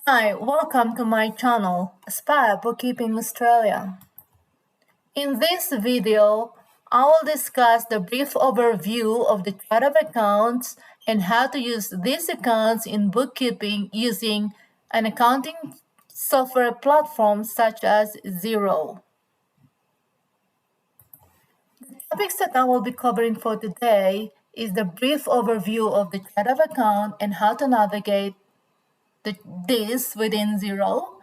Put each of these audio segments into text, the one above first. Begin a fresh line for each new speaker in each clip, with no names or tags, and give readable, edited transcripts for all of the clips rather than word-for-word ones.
Hi, welcome to my channel, Aspire Bookkeeping Australia. In this video, I will discuss the brief overview of the chart of accounts and how to use these accounts in bookkeeping using an accounting software platform such as Xero. The topics that I will be covering for today is the brief overview of the chart of account and how to navigate this within Xero,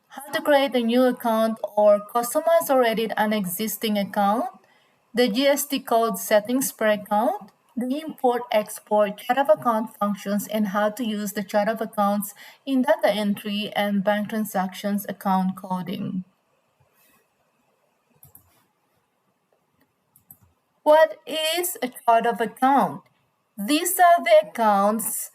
how to create a new account or customize or edit an existing account, the GST code settings per account, the import-export chart of account functions, and how to use the chart of accounts in data entry and bank transactions account coding. What is a chart of account? These are the accounts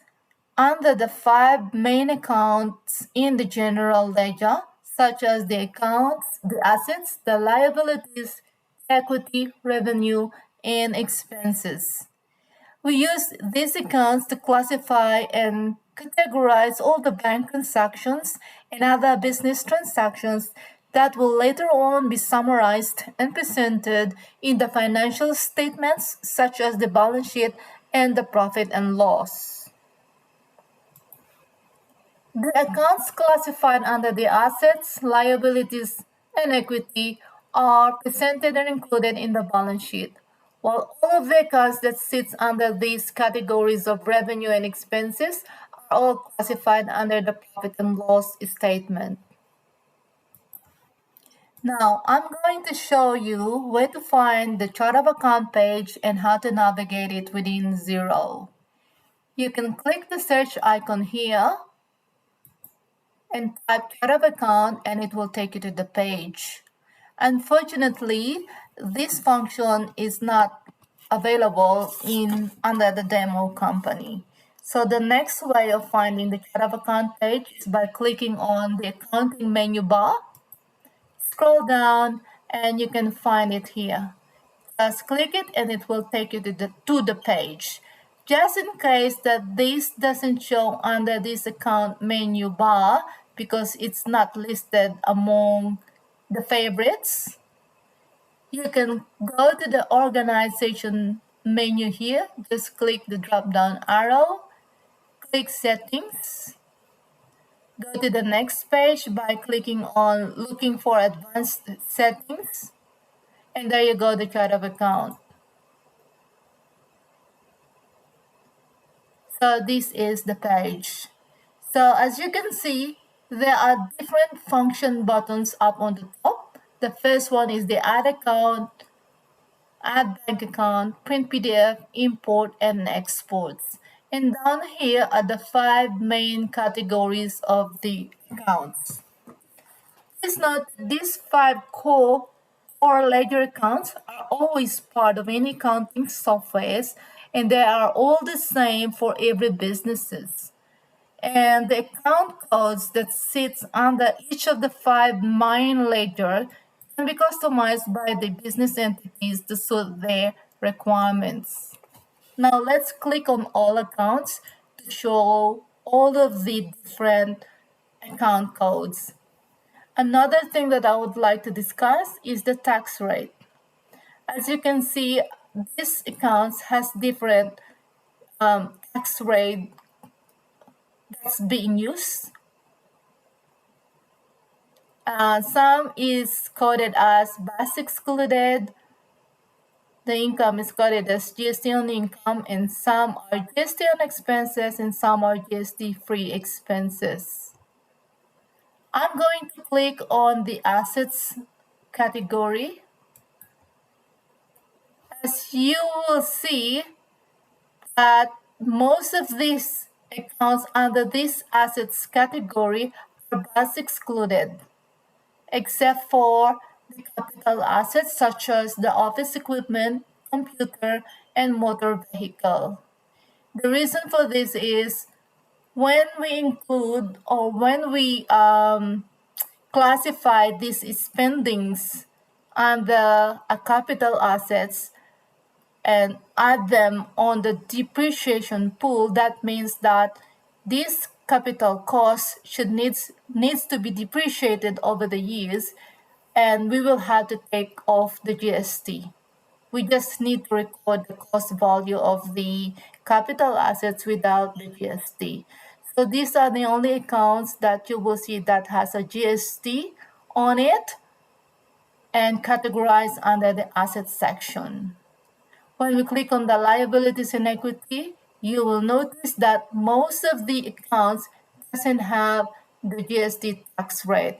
under the 5 main accounts in the general ledger, such as the accounts, the assets, the liabilities, equity, revenue, and expenses. We use these accounts to classify and categorize all the bank transactions and other business transactions that will later on be summarized and presented in the financial statements, such as the balance sheet and the profit and loss. The accounts classified under the assets, liabilities, and equity are presented and included in the balance sheet, while all of the accounts that sits under these categories of revenue and expenses are all classified under the profit and loss statement. Now, I'm going to show you where to find the chart of account page and how to navigate it within Xero. You can click the search icon here and type chart of account and it will take you to the page. Unfortunately, this function is not available under the demo company. So the next way of finding the chart of account page is by clicking on the accounting menu bar, scroll down, and you can find it here. Just click it and it will take you to the page. Just in case that this doesn't show under this account menu bar because it's not listed among the favorites, you can go to the organization menu here. Just click the drop down arrow, click settings, go to the next page by clicking on looking for advanced settings, and there you go, the chart of account. So this is the page. So as you can see, there are different function buttons up on the top. The first one is the add account, add bank account, print PDF, import, and exports. And down here are the 5 main categories of the accounts. Please note these 5 core or ledger accounts are always part of any accounting softwares, and they are all the same for every businesses. And the account codes that sits under each of the 5 main ledger can be customized by the business entities to suit their requirements. Now let's click on all accounts to show all of the different account codes. Another thing that I would like to discuss is the tax rate. As you can see, this account has different tax rate that's being used. Some is coded as BAS excluded, the income is coded as GST on income, and some are GST on expenses and some are GST free expenses. I'm going to click on the assets category. As you will see that most of these accounts under this assets category are BAS excluded, except for the capital assets such as the office equipment, computer, and motor vehicle. The reason for this is when we include or when we classify these spendings under a capital assets and add them on the depreciation pool, that means that these capital cost needs to be depreciated over the years, and we will have to take off the GST. We just need to record the cost value of the capital assets without the GST. So these are the only accounts that you will see that has a GST on it and categorized under the assets section. When we click on the liabilities and equity, you will notice that most of the accounts doesn't have the GST tax rate.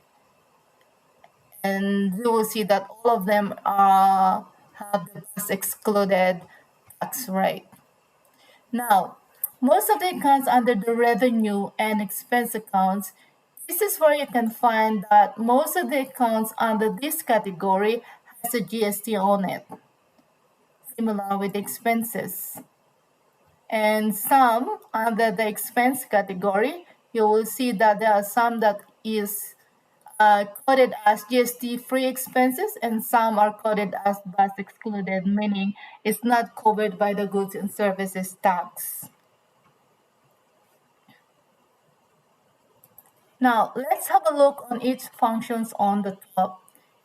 And you will see that all of them have the tax excluded tax rate. Now, most of the accounts under the revenue and expense accounts, this is where you can find that most of the accounts under this category has a GST on it, similar with expenses. And some under the expense category, you will see that there are some that is coded as GST-free expenses, and some are coded as VAT excluded, meaning it's not covered by the goods and services tax. Now, let's have a look on each functions on the top.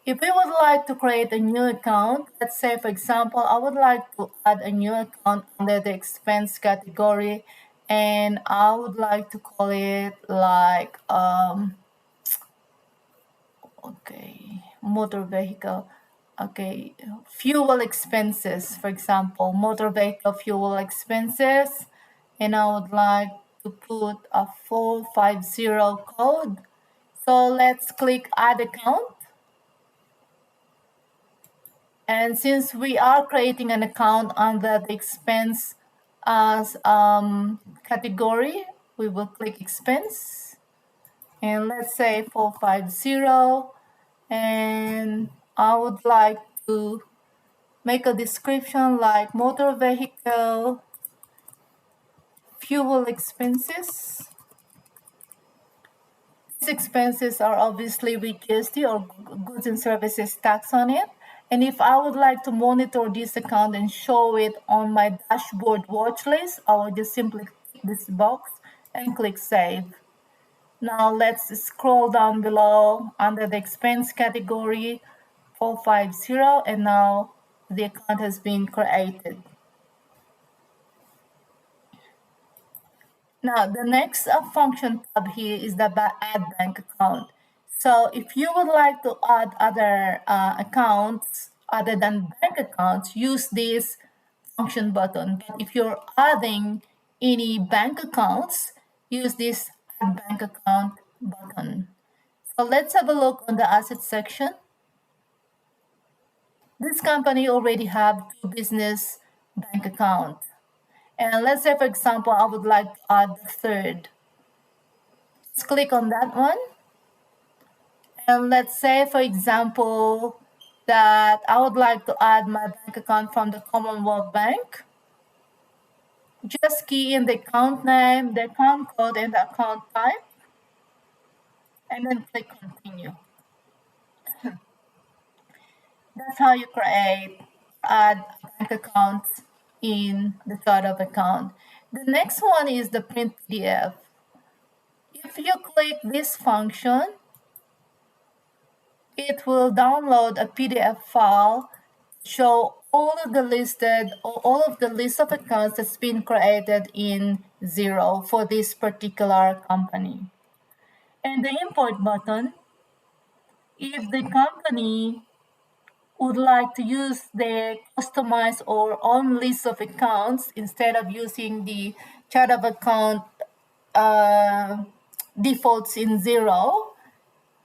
If we would like to create a new account, let's say, for example, I would like to add a new account under the expense category, and I would like to call it like, motor vehicle. Okay, fuel expenses, for example, motor vehicle fuel expenses, and I would like to put a 450 code. So let's click add account. And since we are creating an account under the expense as category, we will click expense. And let's say 450. And I would like to make a description like motor vehicle fuel expenses. These expenses are obviously with GST or goods and services tax on it. And if I would like to monitor this account and show it on my dashboard watch list, I will just simply click this box and click save. Now let's scroll down below under the expense category 450, and now the account has been created. Now, the next function tab here is the add bank account. So if you would like to add other accounts other than bank accounts, use this function button. But if you're adding any bank accounts, use this add bank account button. So let's have a look on the assets section. This company already have two business bank accounts. And let's say, for example, I would like to add the third. Let's click on that one. And let's say, for example, that I would like to add my bank account from the Commonwealth Bank. Just key in the account name, the account code, and the account type, and then click continue. That's how you add bank accounts in the chart of account. The next one is the print PDF. If you click this function, it will download a PDF file, show all of the list of accounts that's been created in Xero for this particular company. And the import button, if the company would like to use their customized or own list of accounts instead of using the chart of account defaults in Xero,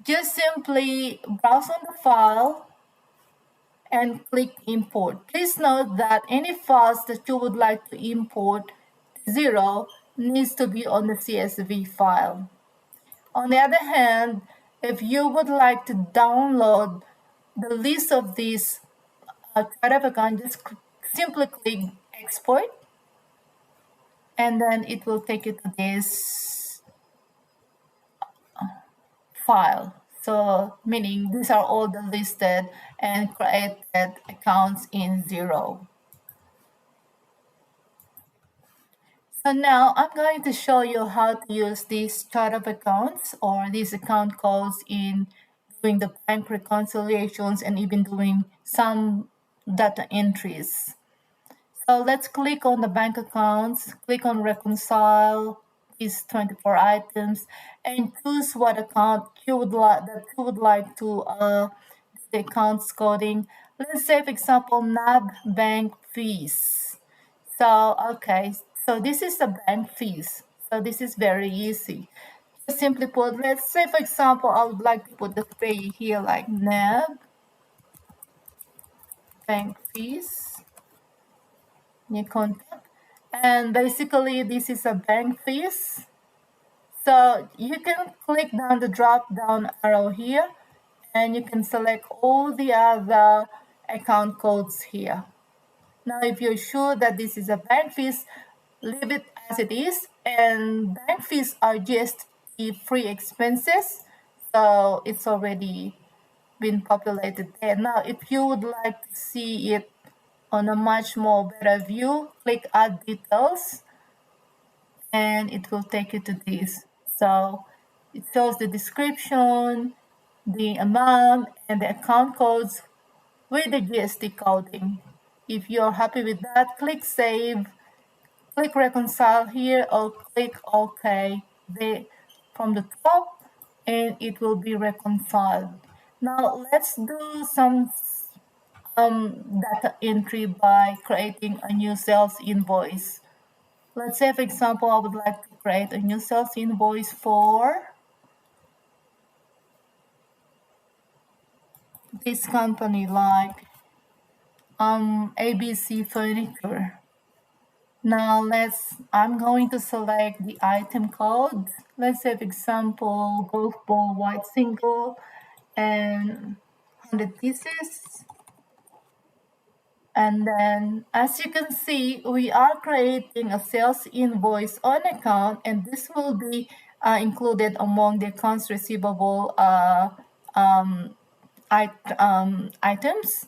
just simply browse on the file and click import. Please note that any files that you would like to import to Xero needs to be on the CSV file. On the other hand, if you would like to download the list of these chart of account, just simply click export, and then it will take you to this file. So meaning these are all the listed and created accounts in Xero. So now I'm going to show you how to use these chart of accounts or these account codes in doing the bank reconciliations and even doing some data entries. So let's click on the bank accounts, click on reconcile these 24 items and choose what account you would like to the accounts coding. Let's say for example NAB bank fees. So okay, so this is the bank fees. So this is very easy. Just simply put, let's say for example I would like to put the pay here like NAB bank fees, new contact. And basically this is a bank fees. So you can click down the drop down arrow here and you can select all the other account codes here. Now if you're sure that this is a bank fees, leave it as it is, and bank fees are just the free expenses, so it's already been populated there. Now if you would like to see it on a much more better view, click add details and it will take you to this. So it shows the description, the amount, and the account codes with the GST coding. If you're happy with that, click save, click reconcile here, or click OK from the top, and it will be reconciled. Now let's do some data entry by creating a new sales invoice. Let's say, for example, I would like to create a new sales invoice for this company like ABC Furniture. Now I'm going to select the item code. Let's say, for example, golf ball white single and 100 pieces. And then as you can see, we are creating a sales invoice on account, and this will be included among the accounts receivable items.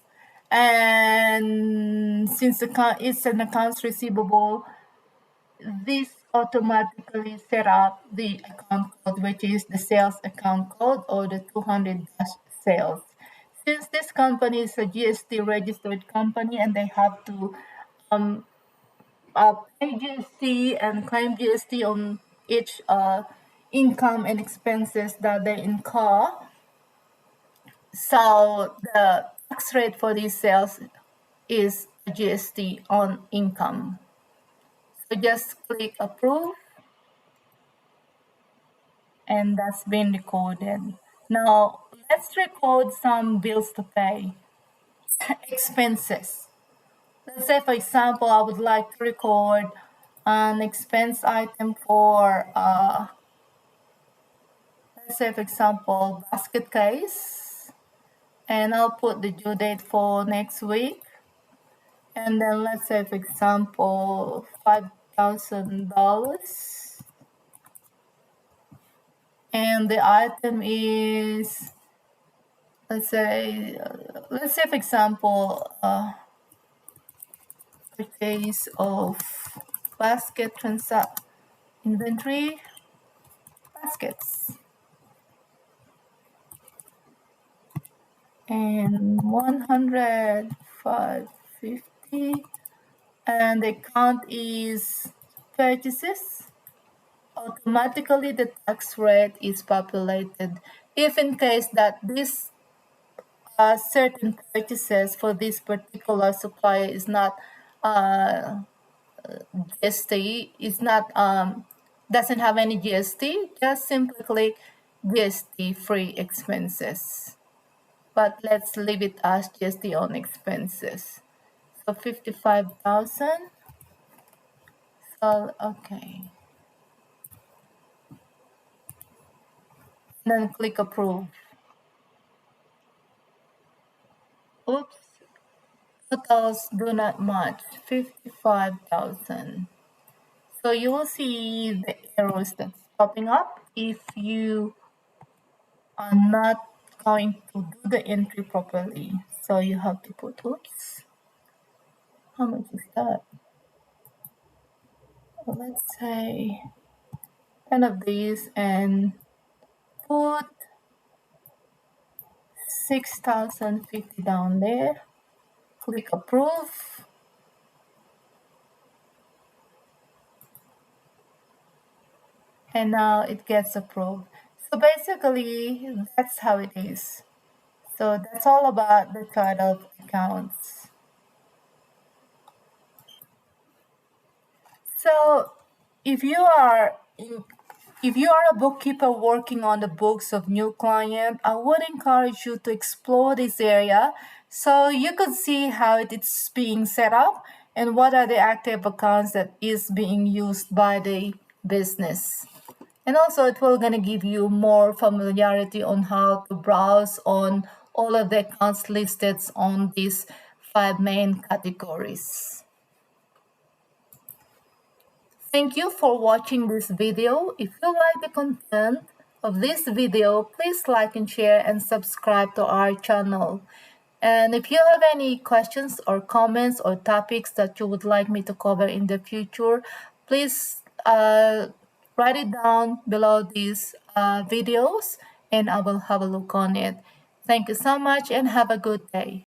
And since it's an accounts receivable, this automatically set up the account code, which is the sales account code or the 200 sales. Since this company is a GST registered company and they have to pay GST and claim GST on each income and expenses that they incur, so the tax rate for these sales is GST on income. So just click approve and that's been recorded. Now let's record some bills to pay. Expenses. Let's say for example I would like to record an expense item for let's say for example basket case, and I'll put the due date for next week, and then let's say for example $5,000, and the item is let's say for example purchase of basket transact inventory baskets and 105.50, and the count is purchases. Automatically the tax rate is populated if in case that this certain purchases for this particular supplier is not GST, is not doesn't have any GST, just simply click GST free expenses. But let's leave it as GST on expenses. So 55,000. So okay. Then click approve. Oops. Totals do not match. 55,000. So you will see the errors that's popping up if you are not going to do the entry properly. So you have to put, oops, how much is that? let's say 10 of these and put 6,050 down there. Click approve. And now it gets approved. So basically, that's how it is. So that's all about the chart of accounts. So if you are if you are a bookkeeper working on the books of new client, I would encourage you to explore this area so you could see how it is being set up and what are the active accounts that is being used by the business. And also it will gonna give you more familiarity on how to browse on all of the accounts listed on these five main categories. Thank you for watching this video. If you like the content of this video, please like and share and subscribe to our channel. And if you have any questions or comments or topics that you would like me to cover in the future, please write it down below these videos and I will have a look on it. Thank you so much and have a good day.